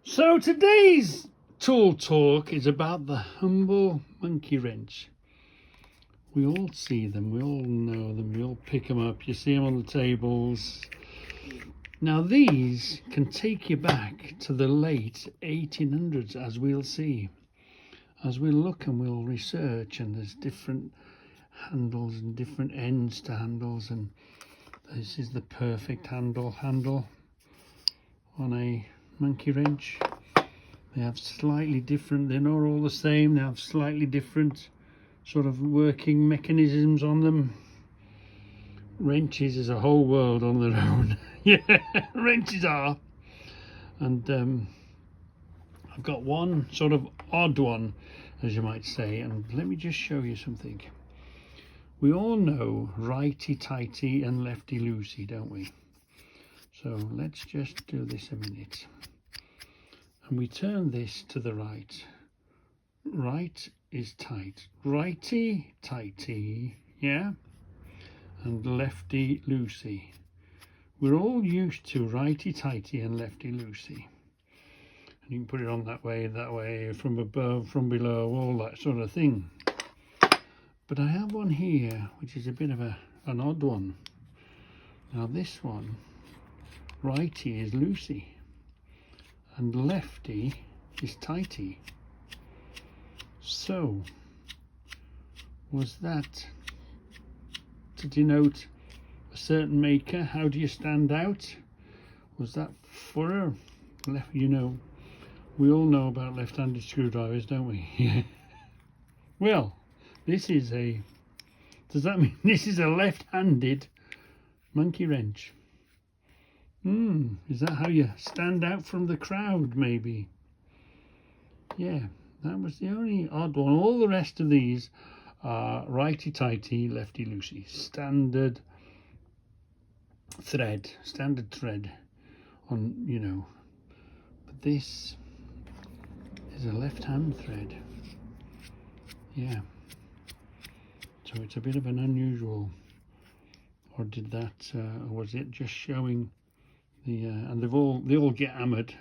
So today's tool talk is about the humble monkey wrench. We all see them, we all know them, we all pick them up, you see them on the tables. Now these can take you back to the late 1800s, as we'll see. As we'll look and we'll research, and there's different handles and different ends to handles, and this is the perfect handle on a monkey wrench. They have slightly different, they're not all the same, they have slightly different sort of working mechanisms on them. Wrenches is a whole world on their own. Yeah, wrenches are. And I've got one sort of odd one, as you might say, and let me just show you something. We all know righty-tighty and lefty-loosey, don't we? So let's just do this a minute. And we turn this to the right. Right is tight. Righty-tighty, yeah? And lefty-loosey. We're all used to righty-tighty and lefty-loosey. And you can put it on that way, from above, from below, all that sort of thing. But I have one here, which is a bit of an odd one. Now this one, righty is loosey, and lefty is tighty. So, was that to denote a certain maker? How do you stand out? Was that for a left? You know, we all know about left-handed screwdrivers, don't we? Well, this is a, does that mean this is a left-handed monkey wrench? Is that how you stand out from the crowd, maybe? Yeah, that was the only odd one. All the rest of these are righty-tighty, lefty-loosey. Standard thread on, you know. But this is a left-hand thread. Yeah. So it's a bit of an unusual. Or did that, or was it just showing the, and they all get hammered.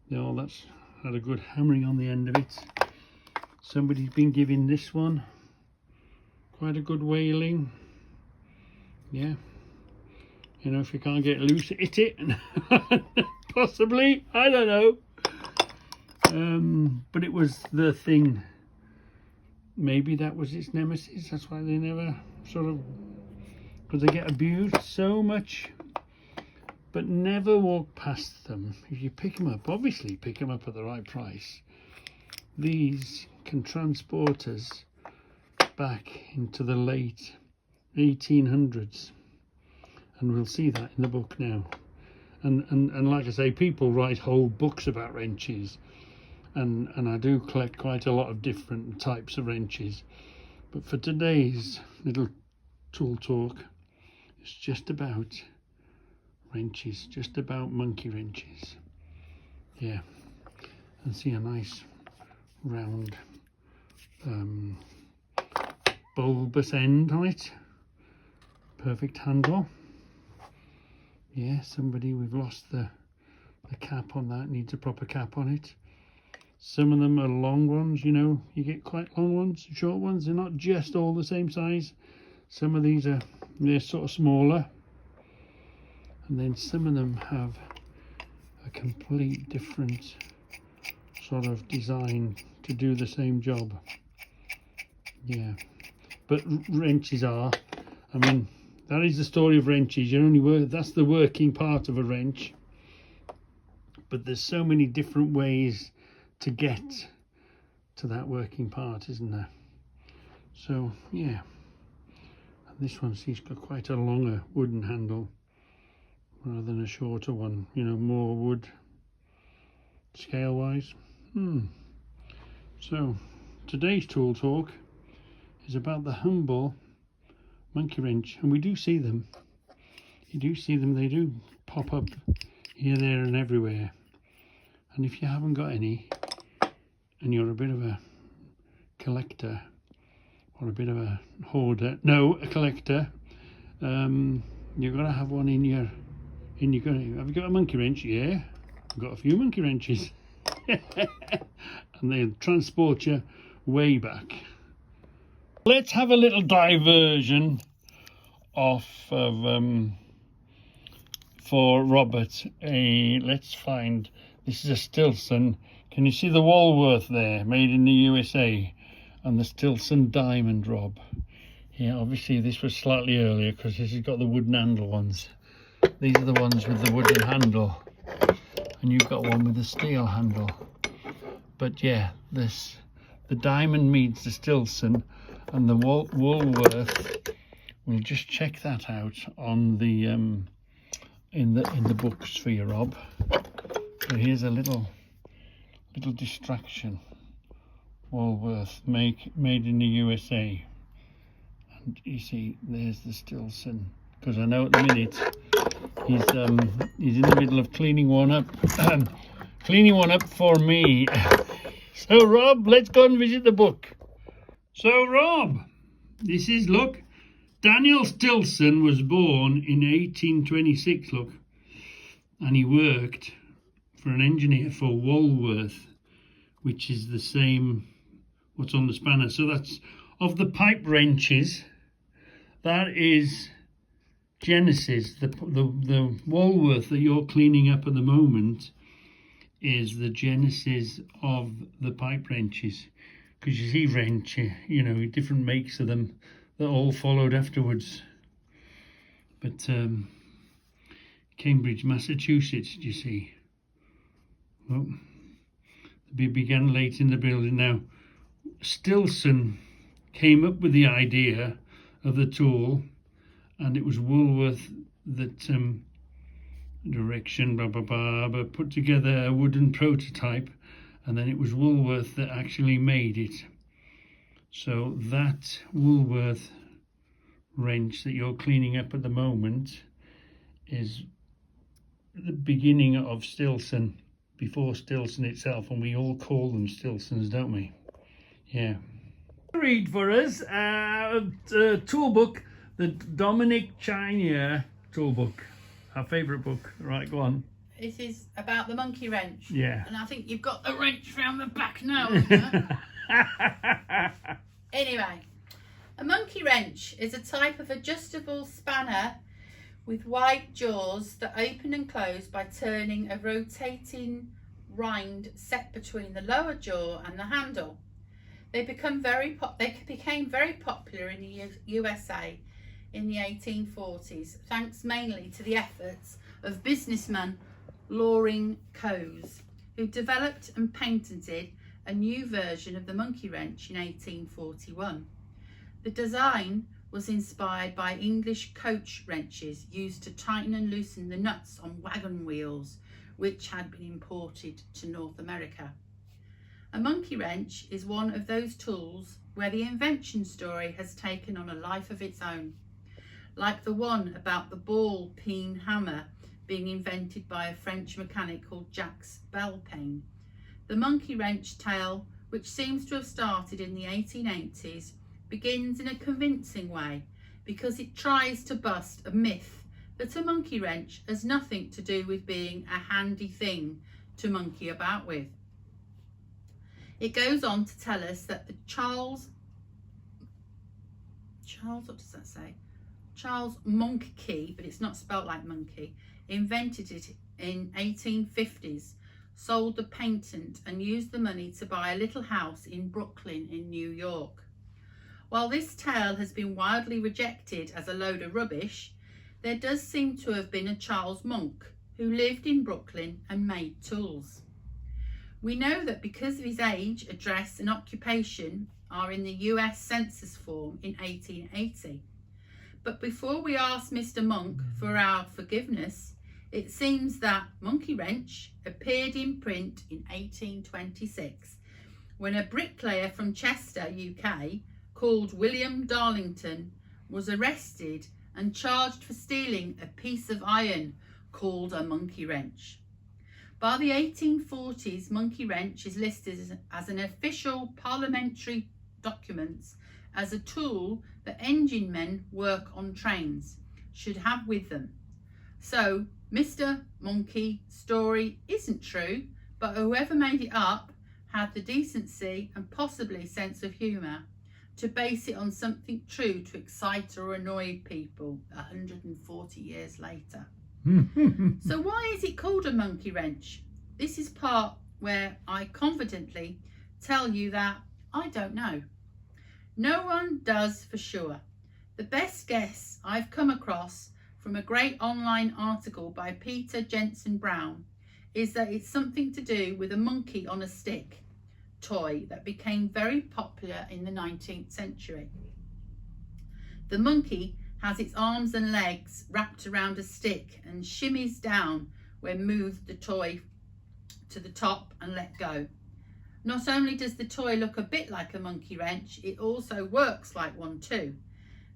That's had a good hammering on the end of it. Somebody's been giving this one quite a good whaling. Yeah. You know, if you can't get loose, hit it. Possibly, I don't know. But it was the thing. Maybe that was its nemesis. That's why they never sort of, because they get abused so much. But never walk past them. If you pick them up, obviously pick them up at the right price. These can transport us back into the late 1800s. And we'll see that in the book now. And like I say, people write whole books about wrenches. And I do collect quite a lot of different types of wrenches. But for today's little tool talk, it's just about wrenches, just about monkey wrenches. Yeah, and see a nice round bulbous end on it. Perfect handle. Yeah, we've lost the cap on that, needs a proper cap on it. Some of them are long ones, you know, you get quite long ones, short ones, they're not just all the same size. Some of these they're sort of smaller. And then some of them have a complete different sort of design to do the same job. Yeah, but wrenches are, I mean, that is the story of wrenches. That's the working part of a wrench. But there's so many different ways to get to that working part, isn't there? So, yeah. And this one's got quite a longer wooden handle, rather than a shorter one, you know, more wood scale wise. So today's tool talk is about the humble monkey wrench, and we do see them. You do see them, they do pop up here, there and everywhere. And if you haven't got any, and you're a bit of a collector, or a bit of a hoarder, no, a collector, you've got to have one in your, have you got a monkey wrench? Yeah. I've got a few monkey wrenches. And they'll transport you way back. Let's have a little diversion off of for Robert. Let's find, this is a Stilson. Can you see the Walworth there, made in the USA, and the Stilson diamond Rob? Yeah, obviously this was slightly earlier because this has got the wooden handle ones. These are the ones with the wooden handle, and you've got one with a steel handle. But yeah, the diamond meets the Stilson, and the Woolworth. We'll just check that out on the in the books for you, Rob. So here's a little distraction. Woolworth, made in the USA, and you see there's the Stilson. Because I know at the minute he's in the middle of cleaning one up. Cleaning one up for me. So Rob, let's go and visit the book. So Rob, this is, look, Daniel Stilson was born in 1826, look, and he worked for an engineer for Walworth, which is the same what's on the spanner. So that's of the pipe wrenches, that is Genesis. The Walworth that you're cleaning up at the moment is the genesis of the pipe wrenches, because you see wrench, you know, different makes of them that all followed afterwards. But Cambridge, Massachusetts, you see. Well, they began late in the building. Now, Stilson came up with the idea of the tool, and it was Woolworth that direction, but put together a wooden prototype, and then it was Woolworth that actually made it. So that Woolworth wrench that you're cleaning up at the moment is the beginning of Stilson, before Stilson itself, and we all call them Stilsons, don't we? Yeah. Read for us tool book, the Dominic China tool book, our favourite book. Right, go on. This is about the monkey wrench. Yeah. And I think you've got the wrench round the back now, haven't you? Anyway, a monkey wrench is a type of adjustable spanner with wide jaws that open and close by turning a rotating rind set between the lower jaw and the handle. They became very popular in the USA in the 1840s, thanks mainly to the efforts of businessman Loring Coase, who developed and patented a new version of the monkey wrench in 1841. The design was inspired by English coach wrenches used to tighten and loosen the nuts on wagon wheels, which had been imported to North America. A monkey wrench is one of those tools where the invention story has taken on a life of its own, like the one about the ball peen hammer being invented by a French mechanic called Jacques Belpaine. The monkey wrench tale, which seems to have started in the 1880s, begins in a convincing way because it tries to bust a myth that a monkey wrench has nothing to do with being a handy thing to monkey about with. It goes on to tell us that the Charles, what does that say? Charles Monkey, but it's not spelt like monkey, invented it in 1850s, sold the patent and used the money to buy a little house in Brooklyn in New York. While this tale has been widely rejected as a load of rubbish, there does seem to have been a Charles Monk who lived in Brooklyn and made tools. We know that because of his age, address and occupation are in the US Census form in 1880. But before we ask Mr. Monk for our forgiveness, it seems that Monkey Wrench appeared in print in 1826 when a bricklayer from Chester, UK, called William Darlington, was arrested and charged for stealing a piece of iron called a monkey wrench. By the 1840s, monkey wrench is listed as an official parliamentary document as a tool that engine men work on trains should have with them. So Mr. Monkey story isn't true, but whoever made it up had the decency and possibly sense of humour to base it on something true to excite or annoy people 140 years later. So why is it called a monkey wrench? This is part where I confidently tell you that I don't know. No one does for sure. The best guess I've come across from a great online article by Peter Jensen Brown is that it's something to do with a monkey on a stick toy that became very popular in the 19th century. The monkey has its arms and legs wrapped around a stick and shimmies down when moved the toy to the top and let go. Not only does the toy look a bit like a monkey wrench, it also works like one too.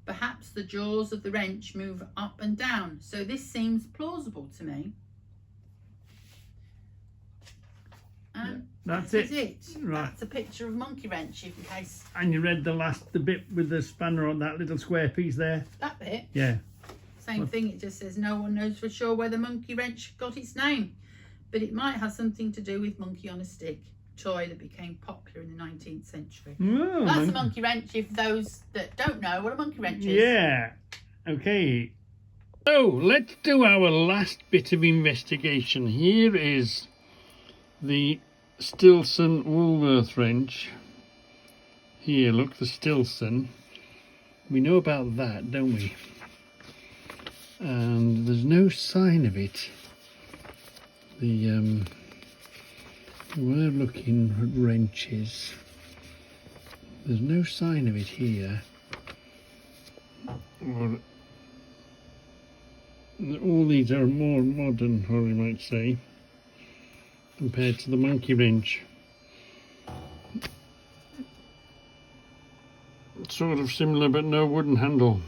Perhaps the jaws of the wrench move up and down, so this seems plausible to me. And that's that is it. Right. That's a picture of monkey wrench, in case. And you read the bit with the spanner on that little square piece there? That bit? Yeah. Same thing, it just says no one knows for sure where the monkey wrench got its name. But it might have something to do with monkey on a stick toy that became popular in the 19th century. Oh, that's a monkey wrench if those that don't know what a monkey wrench is. Yeah. Okay. So let's do our last bit of investigation. Here is the Stilson Woolworth wrench. Here, look, the Stilson. We know about that, don't we? And there's no sign of it. We're looking at wrenches. There's no sign of it here. Or, all these are more modern, or you might say, compared to the monkey wrench. Sort of similar, but no wooden handle.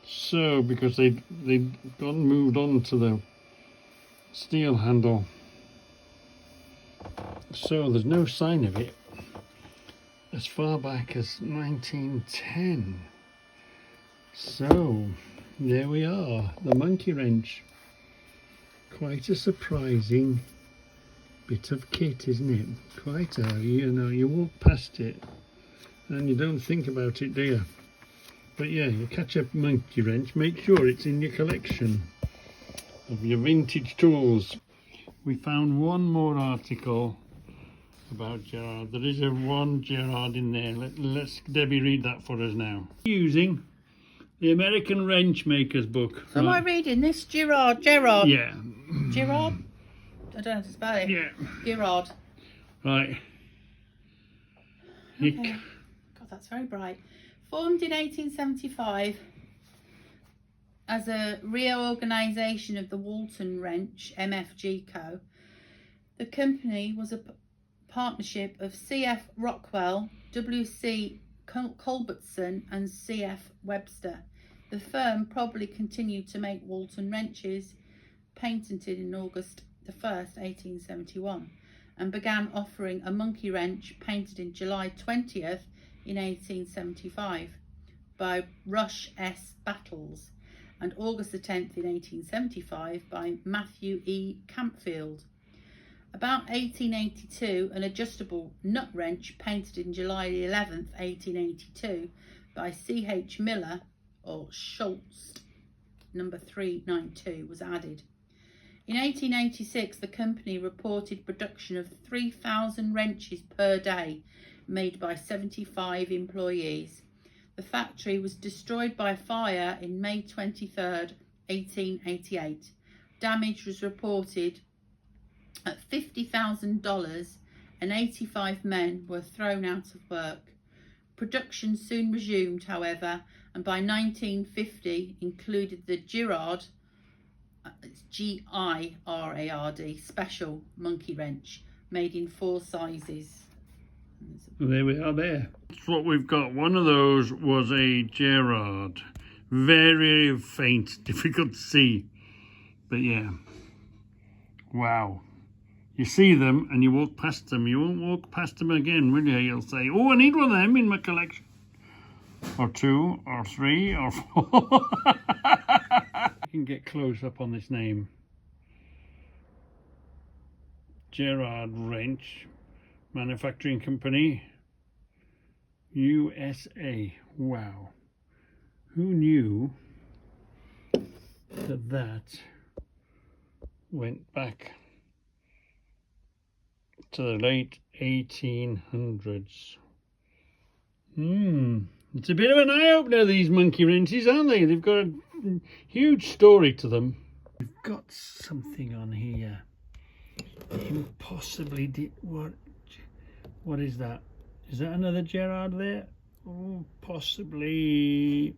So, because they'd moved on to the steel handle. So there's no sign of it as far back as 1910. So there we are, the monkey wrench. Quite a surprising bit of kit, isn't it? Quite a, you walk past it and you don't think about it, do you? But yeah, you catch a monkey wrench, make sure it's in your collection of your vintage tools. We found one more article about Gerard. There is one Gerard in there. Let's Debbie read that for us now. Using the American Wrench Maker's book. So am I reading this? Gerard? Yeah. Gerard? I don't know how to spell it. Yeah. Gerard. Right. Okay. God, that's very bright. Formed in 1875 as a reorganisation of the Walton Wrench MFG Co. The company was a partnership of C.F. Rockwell, W.C. Culbertson and C.F. Webster. The firm probably continued to make Walton wrenches, patented in August 1st, 1871, and began offering a monkey wrench painted in July 20th in 1875 by Rush S. Battles, and August the 10th in 1875 by Matthew E. Campfield. About 1882, an adjustable nut wrench painted in July 11th, 1882 by C.H. Miller, or Schultz, number 392, was added. In 1886, the company reported production of 3,000 wrenches per day, made by 75 employees. The factory was destroyed by fire in May 23rd, 1888. Damage was reported at $50,000 and 85 men were thrown out of work. Production soon resumed, however, and by 1950 included the Girard, G-I-R-A-R-D, special monkey wrench, made in 4 sizes. Well, there we are there. That's what we've got. One of those was a Gerard. Very faint, difficult to see. But yeah. Wow. You see them and you walk past them. You won't walk past them again, will you? You'll say, oh, I need one of them in my collection. Or 2, or 3, or 4. You can get close up on this name. Gerard Wrench Manufacturing Company, USA. Wow. Who knew that that went back to the late 1800s? It's a bit of an eye-opener, these monkey wrenches, aren't they? They've got a huge story to them. We've got something on here. Impossibly what is that? Is that another Gerard there? Oh, possibly.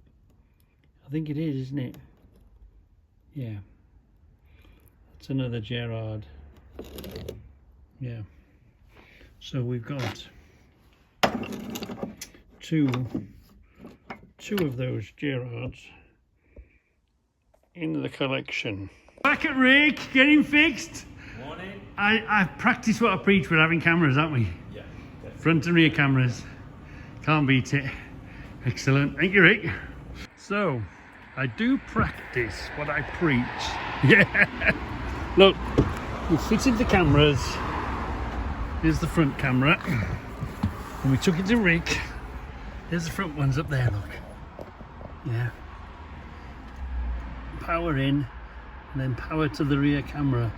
I think it is, isn't it? Yeah. That's another Gerard. Yeah. So we've got two of those Gerards in the collection. Back at Rick, getting fixed. Morning. I've practiced what I preach with having cameras, haven't we? Yeah, definitely. Front and rear cameras. Can't beat it. Excellent. Thank you, Rick. So, I do practice what I preach. Yeah. Look, we fitted the cameras. Here's the front camera. And we took it to Rick. There's the front ones up there, look. Yeah. Power in, and then power to the rear camera.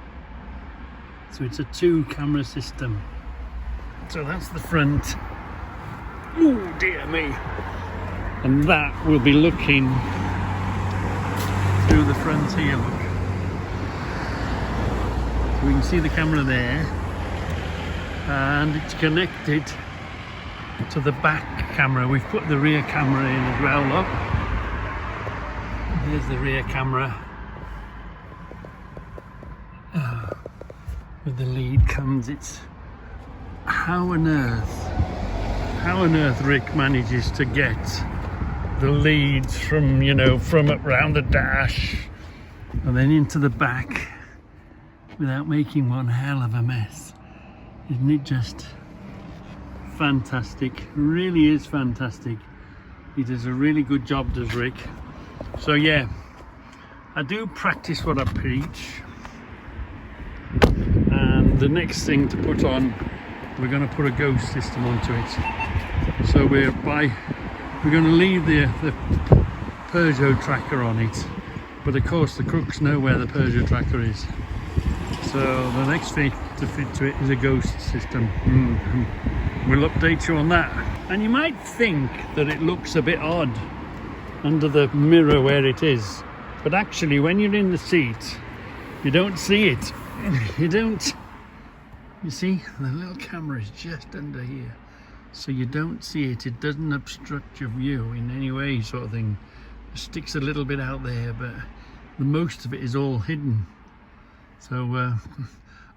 So it's a 2-camera system. So that's the front. Oh dear me. And that will be looking through the front here, look. So we can see the camera there. And it's connected to the back camera. We've put the rear camera in as well, look. Here's the rear camera. With the lead comes, it's how on earth Rick manages to get the leads from, you know, from up round the dash and then into the back without making one hell of a mess. Isn't it just fantastic? Really is fantastic. He does a really good job, does Rick. So yeah, I do practice what I preach. And the next thing to put on, we're going to put a ghost system onto it. So we're going to leave the Peugeot tracker on it, but of course the crooks know where the Peugeot tracker is. So the next thing to fit to it is a ghost system. We'll update you on that. And you might think that it looks a bit odd under the mirror where it is, but actually when you're in the seat you don't see it. You don't. You see, the little camera is just under here, so you don't see it. It doesn't obstruct your view in any way, sort of thing. It sticks a little bit out there, but the most of it is all hidden. So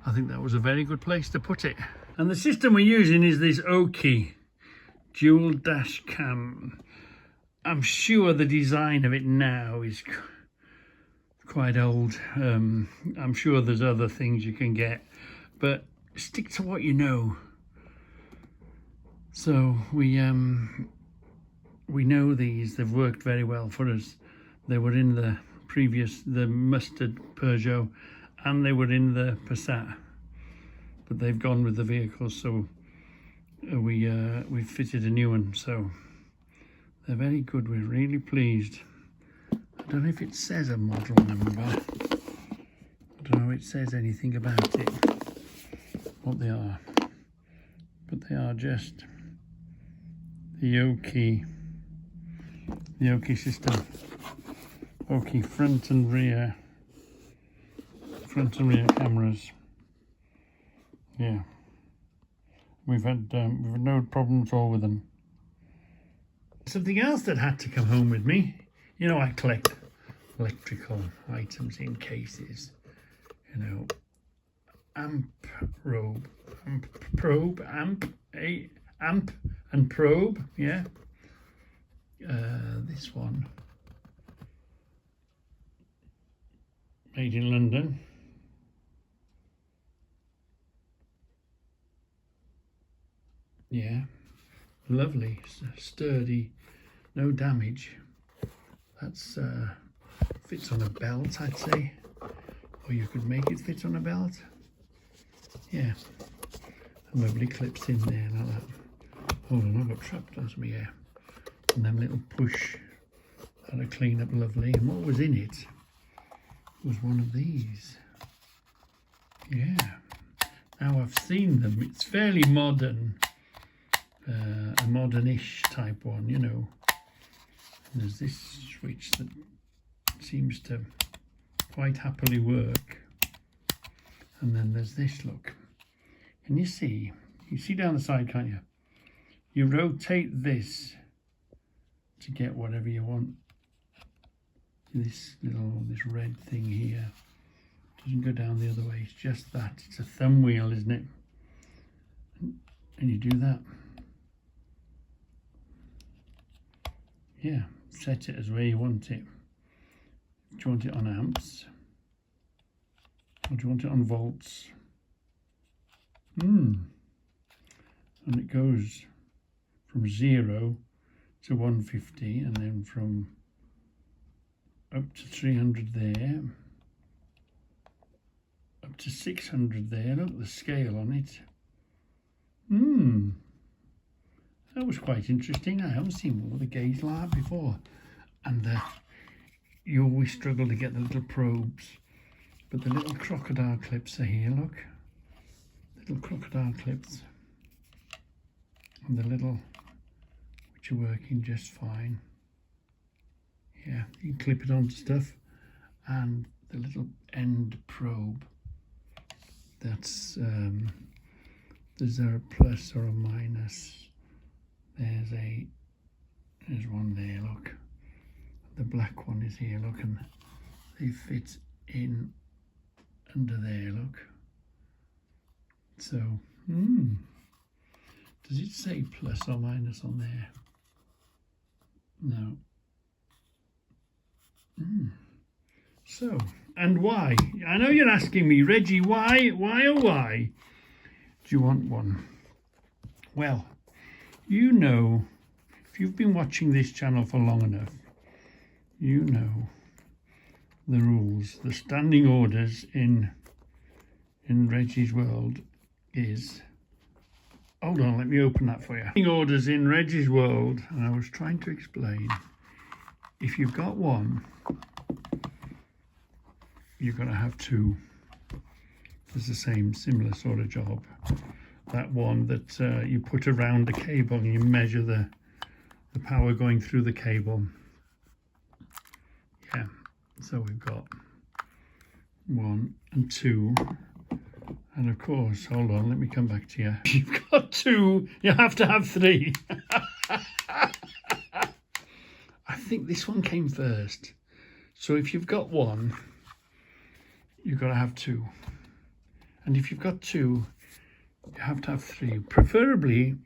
I think that was a very good place to put it. And the system we're using is this Oki dual dash cam. I'm sure the design of it now is quite old. I'm sure there's other things you can get, but stick to what you know. So we know these. They've worked very well for us. They were in the mustard Peugeot, and they were in the Passat, but they've gone with the vehicles. So we fitted a new one. So they're very good. We're really pleased. I don't know if it says a model number. I don't know if it says anything about it, what they are. But they are just the Oki system. Oki front and rear cameras. Yeah. We've had no problem at all with them. Something else that had to come home with me. You know, I collect electrical items in cases. You know, amp and probe. Yeah. This one, made in London. Yeah, lovely, sturdy, no damage. That's Fits on a belt, I'd say. Or you could make it fit on a belt. Yeah. And lovely clips in there like that. Hold on, I got trapped onto my hair. And then little push. That'll clean up lovely. And what was in it was one of these. Yeah. Now I've seen them. It's fairly modern. A modern-ish type one, you know. And there's this switch that seems to quite happily work. And then there's this, look. Can you see? You see down the side, can't you? You rotate this to get whatever you want. This red thing here doesn't go down the other way. It's just that. It's a thumb wheel, isn't it? And you do that. Yeah, set it as where you want it. Do you want it on amps? Or do you want it on volts? And it goes from 0 to 150, and then from up to 300 there, up to 600 there. Look at the scale on it. That was quite interesting. I haven't seen one with a gauge like that before. And you always struggle to get the little probes. But the little crocodile clips are here, look. Little crocodile clips. And the little, which are working just fine. Yeah, you can clip it onto stuff. And the little end probe. That's, there's a plus or a minus. There's one there, look. The black one is here, look, and they fit in under there, look. So, does it say plus or minus on there? No. So, and why? I know you're asking me, Reggie, why do you want one? Well, you know, if you've been watching this channel for long enough, you know the rules. The standing orders in Reggie's world is, hold on, let me open that for you. Standing orders in Reggie's world, and I was trying to explain, if you've got one, you're going to have two. It's the similar sort of job. That one that you put around the cable and you measure the power going through the cable. Yeah, so we've got 1 and 2. And of course, hold on, let me come back to you. If you've got 2, you have to have 3. I think this one came first. So if you've got 1, you've got to have 2. And if you've got 2, you have to have 3. Preferably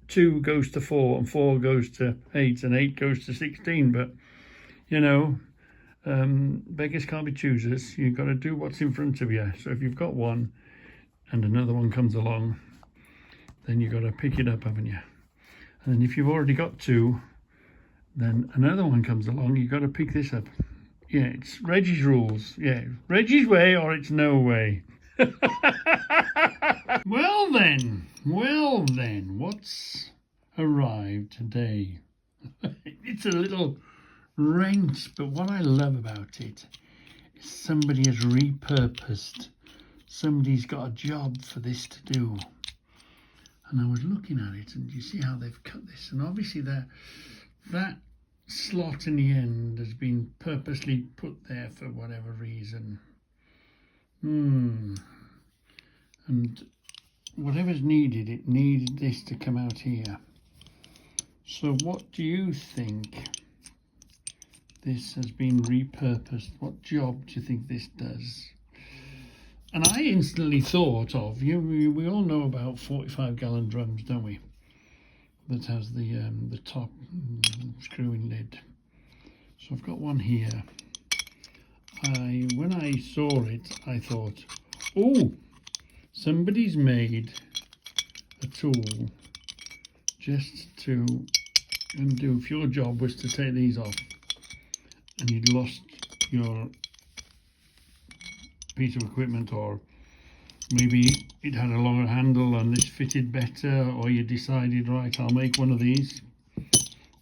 2 goes to 4 and 4 goes to 8 and 8 goes to 16. But, you know, beggars can't be choosers. You've got to do what's in front of you. So if you've got 1 and another one comes along, then you've got to pick it up, haven't you? And then if you've already got 2, then another one comes along, you've got to pick this up. Yeah, it's Reggie's rules. Yeah, Reggie's way or it's no way. Well then, what's arrived today? It's a little wrench, but what I love about it is somebody has repurposed. Somebody's got a job for this to do. And I was looking at it, and you see how they've cut this, and obviously that slot in the end has been purposely put there for whatever reason. And whatever's needed, it needed this to come out here. So what do you think this has been repurposed? What job do you think this does? And I instantly thought of, we all know about 45-gallon drums, don't we? That has the top screw-in lid. So I've got one here. When I saw it, I thought, oh, somebody's made a tool just to undo. If your job was to take these off and you'd lost your piece of equipment, or maybe it had a longer handle and this fitted better, or you decided, right, I'll make one of these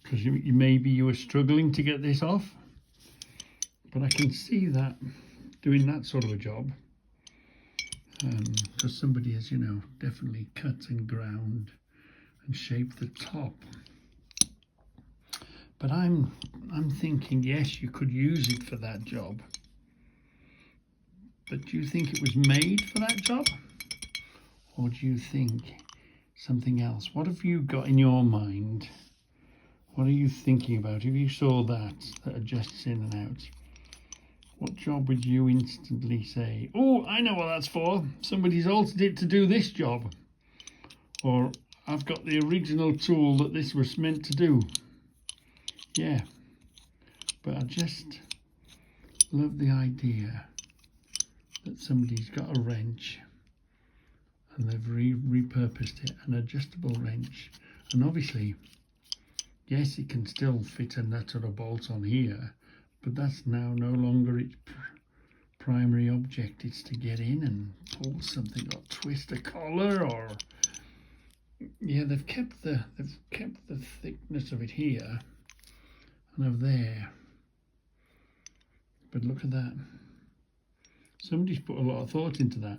because maybe you were struggling to get this off. But I can see that doing that sort of a job, because somebody has, you know, definitely cut and ground and shaped the top. But I'm thinking, yes, you could use it for that job. But do you think it was made for that job? Or do you think something else? What have you got in your mind? What are you thinking about? If you saw that adjusts in and out, what job would you instantly say, oh, I know what that's for. Somebody's altered it to do this job. Or I've got the original tool that this was meant to do. Yeah. But I just love the idea that somebody's got a wrench and they've repurposed it, an adjustable wrench. And obviously, yes, it can still fit a nut or a bolt on here, but that's now no longer its primary object. It's to get in and pull something or twist a collar, or yeah, they've kept the thickness of it here and of there. But look at that. Somebody's put a lot of thought into that,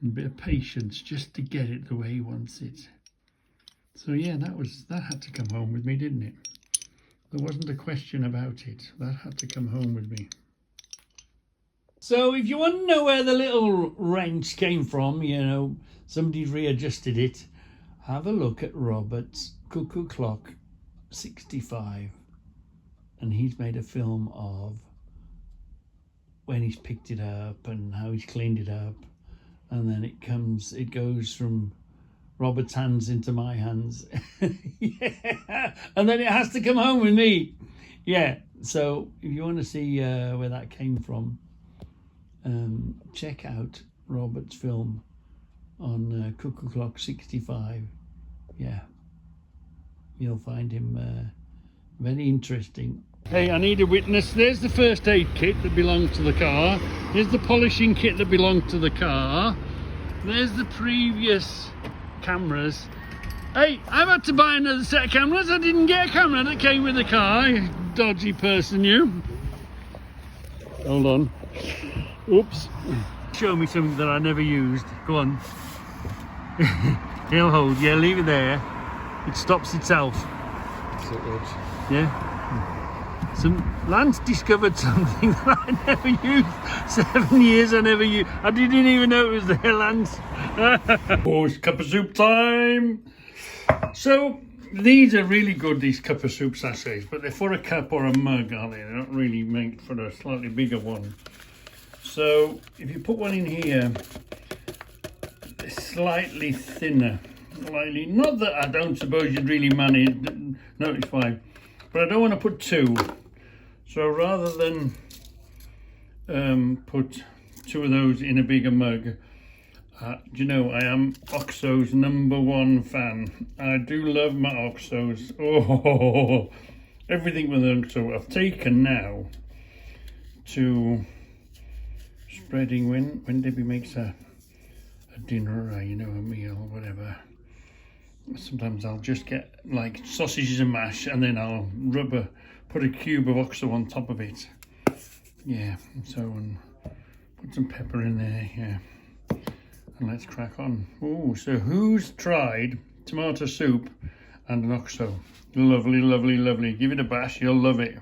and a bit of patience just to get it the way he wants it. So yeah, that had to come home with me, didn't it? There wasn't a question about it. That had to come home with me. So if you want to know where the little wrench came from, you know, somebody's readjusted it, have a look at Robert's Cuckoo Clock 65. And he's made a film of when he's picked it up and how he's cleaned it up. And then it goes from Robert's hands into my hands. Yeah. And then it has to come home with me. Yeah. So if you want to see where that came from, check out Robert's film on Cuckoo Clock 65. Yeah. You'll find him very interesting. Hey, I need a witness. There's the first aid kit that belonged to the car. There's the polishing kit that belonged to the car. There's the previous cameras. Hey, I've had to buy another set of cameras. I didn't get a camera that came with the car. You dodgy person, you. Hold on. Oops. Show me something that I never used. Go on. He'll hold. Yeah, leave it there. It stops itself. So good. Yeah. Lance discovered something that I never used. 7 years I never used. I didn't even know it was there, Lance. Oh, it's cup of soup time. So these are really good, these cup of soup sachets, but they're for a cup or a mug, aren't they? They're not really made for a slightly bigger one. So if you put one in here, they're slightly thinner. Slightly, not that I don't suppose you'd really manage, notice why, but I don't want to put two. So rather than put two of those in a bigger mug, do you know, I am OXO's #1 fan. I do love my OXOs. Oh, everything with OXO. I've taken now to spreading when Debbie makes a dinner, or, you know, a meal or whatever. Sometimes I'll just get like sausages and mash, and then I'll put a cube of OXO on top of it. Yeah, so and put some pepper in there. Yeah, and let's crack on. Oh, so who's tried tomato soup and an OXO? Lovely, lovely, lovely. Give it a bash, you'll love it.